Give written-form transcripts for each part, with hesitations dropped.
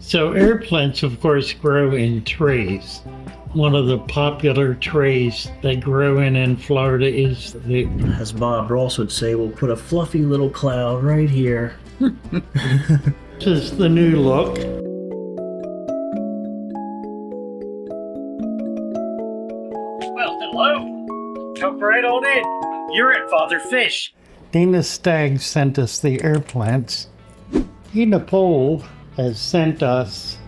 So air plants, of course, grow in trays. One of the popular trays they grow in Florida is the, As Bob Ross would say, we'll put a fluffy little cloud right here. this is the new look. Well, hello. Come right on in. You're at Father Fish. Dina Stagg sent us the air plants. Ina Pole has sent us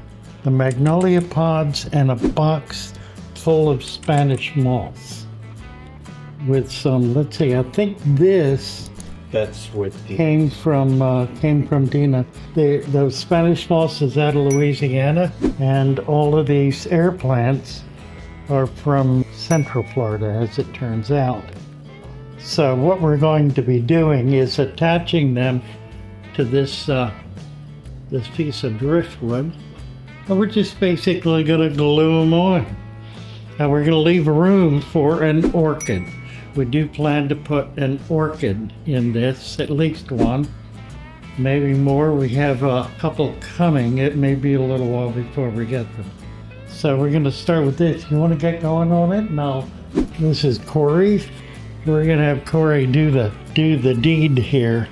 the magnolia pods and a box full of Spanish moss with some, let's see, I think this That's with the... came from Dina. Those Spanish moss is out of Louisiana, and all of these air plants are from Central Florida, as it turns out. So what we're going to be doing is attaching them to this this piece of driftwood, and we're just basically going to glue them on. And we're going to leave room for an orchid. We do plan to put an orchid in this, at least one, maybe more. We have a couple coming. It may be a little while before we get them. So we're going to start with this. You want to get going on it? No. This is Corey. We're going to have Corey do the deed here.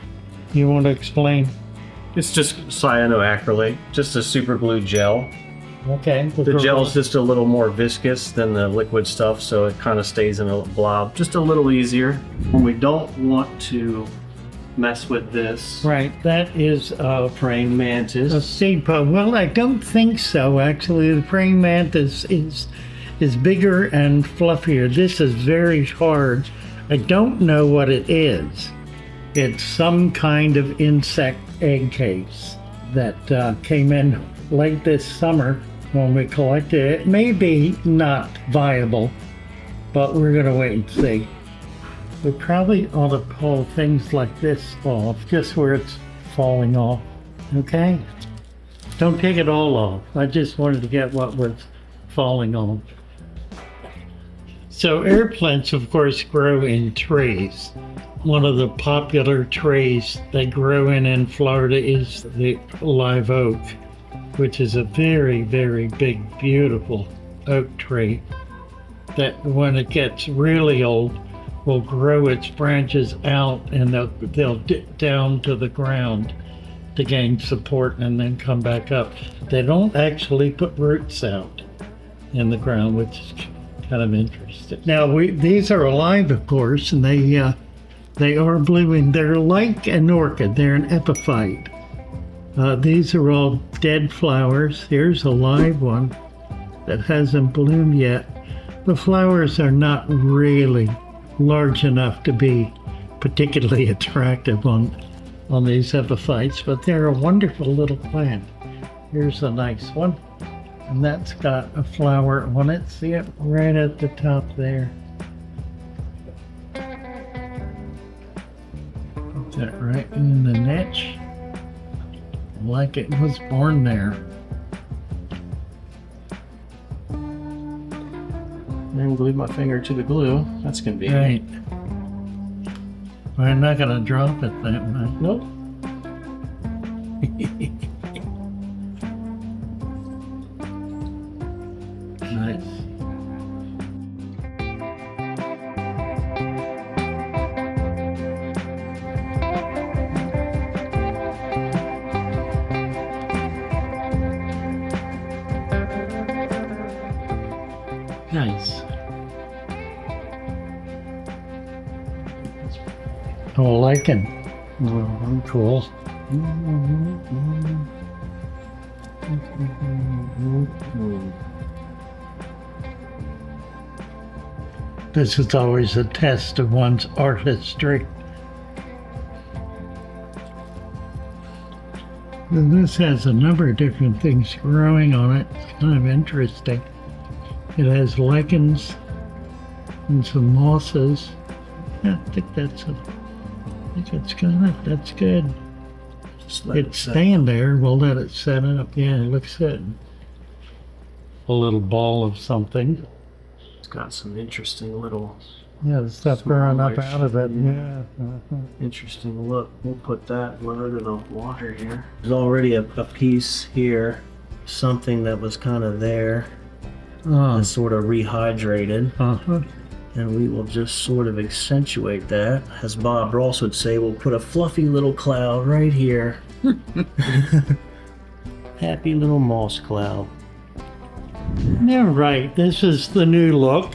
You want to explain? It's just cyanoacrylate, just a super glue gel. Okay. The gel's just a little more viscous than the liquid stuff, so it kind of stays in a blob, just a little easier. When we don't want to mess with this, Right, that is praying a mantis. seed pod. Well, I don't think so, actually. The praying mantis is bigger and fluffier. This is very hard. I don't know what it is. It's some kind of insect egg case that came in late this summer when we collected it. It may be not viable, but we're going to wait and see. We probably ought to pull things like this off, just where it's falling off, okay? Don't take it all off. I just wanted to get what was falling off. So air plants, of course, grow in trays. One of the popular trays they grow in Florida is the live oak, which is a very, very big, beautiful oak tree that when it gets really old will grow its branches out and they'll dip down to the ground to gain support and then come back up. They don't actually put roots out in the ground, which is kind of interesting. Now these are alive, of course, and they are blooming. They're like an orchid. They're an epiphyte. These are all dead flowers. Here's a live one that hasn't bloomed yet. The flowers are not really large enough to be particularly attractive on these epiphytes, but they're a wonderful little plant. Here's a nice one, and that's got a flower on it. See it right at the top there. Put that right in the niche, like it was born there. And glued my finger to the glue. That's convenient. Right. We're not gonna drop it that way. Nope. Nice. Nice. Oh, lichen. Oh, cool. This is always a test of one's artistry. And this has a number of different things growing on it. It's kind of interesting. It has lichens and some mosses. Yeah, I think it's good. That's good. Just let it It's set. staying there. We'll let it set up. Yeah, it looks good. A little ball of something. It's got some interesting little, Yeah, the stuff growing up out of it. Yeah. interesting look. We'll put that load in the water here. There's already a piece here something that was kind of there Oh, and sort of rehydrated. uh-huh. And we will just sort of accentuate that. As Bob Ross would say, we'll put a fluffy little cloud right here. Happy little moss cloud. Yeah, right. This is the new look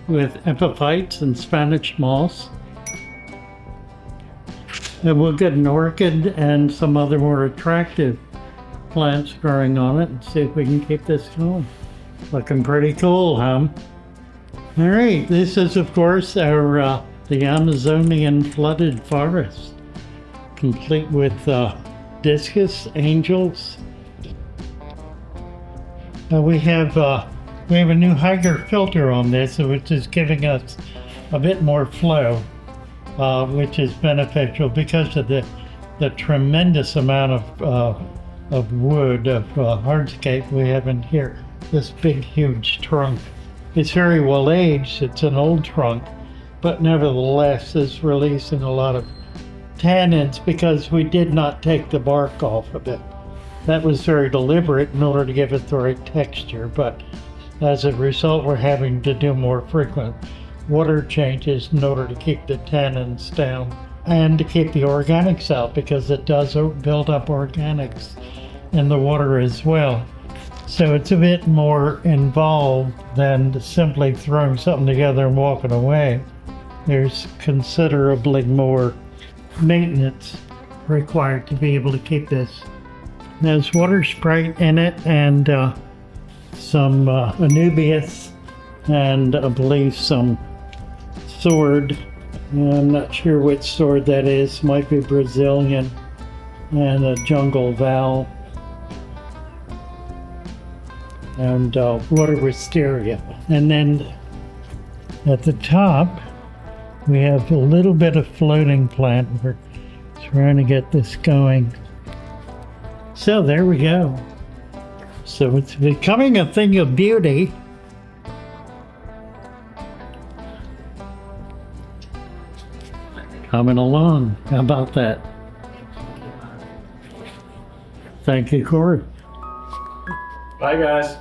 with epiphytes and Spanish moss. And we'll get an orchid and some other more attractive plants growing on it and see if we can keep this going. Looking pretty cool, huh? All right, this is of course our the Amazonian flooded forest, complete with discus, angels. We have a new Hygger filter on this, which is giving us a bit more flow, which is beneficial because of the tremendous amount of wood of hardscape we have in here. This big, huge trunk. It's very well aged. It's an old trunk, but nevertheless is releasing a lot of tannins because we did not take the bark off of it. That was very deliberate in order to give it the right texture, but as a result, we're having to do more frequent water changes in order to keep the tannins down and to keep the organics out because it does build up organics in the water as well. So it's a bit more involved than simply throwing something together and walking away. There's considerably more maintenance required to be able to keep this. There's water sprite in it and some Anubias and I believe some sword. I'm not sure which sword that is. Might be Brazilian, and a jungle val and water wisteria. And then at the top we have a little bit of floating plant. We're trying to get this going. So there we go. So it's becoming a thing of beauty. Coming along. How about that? Thank you, Corey. Bye, guys.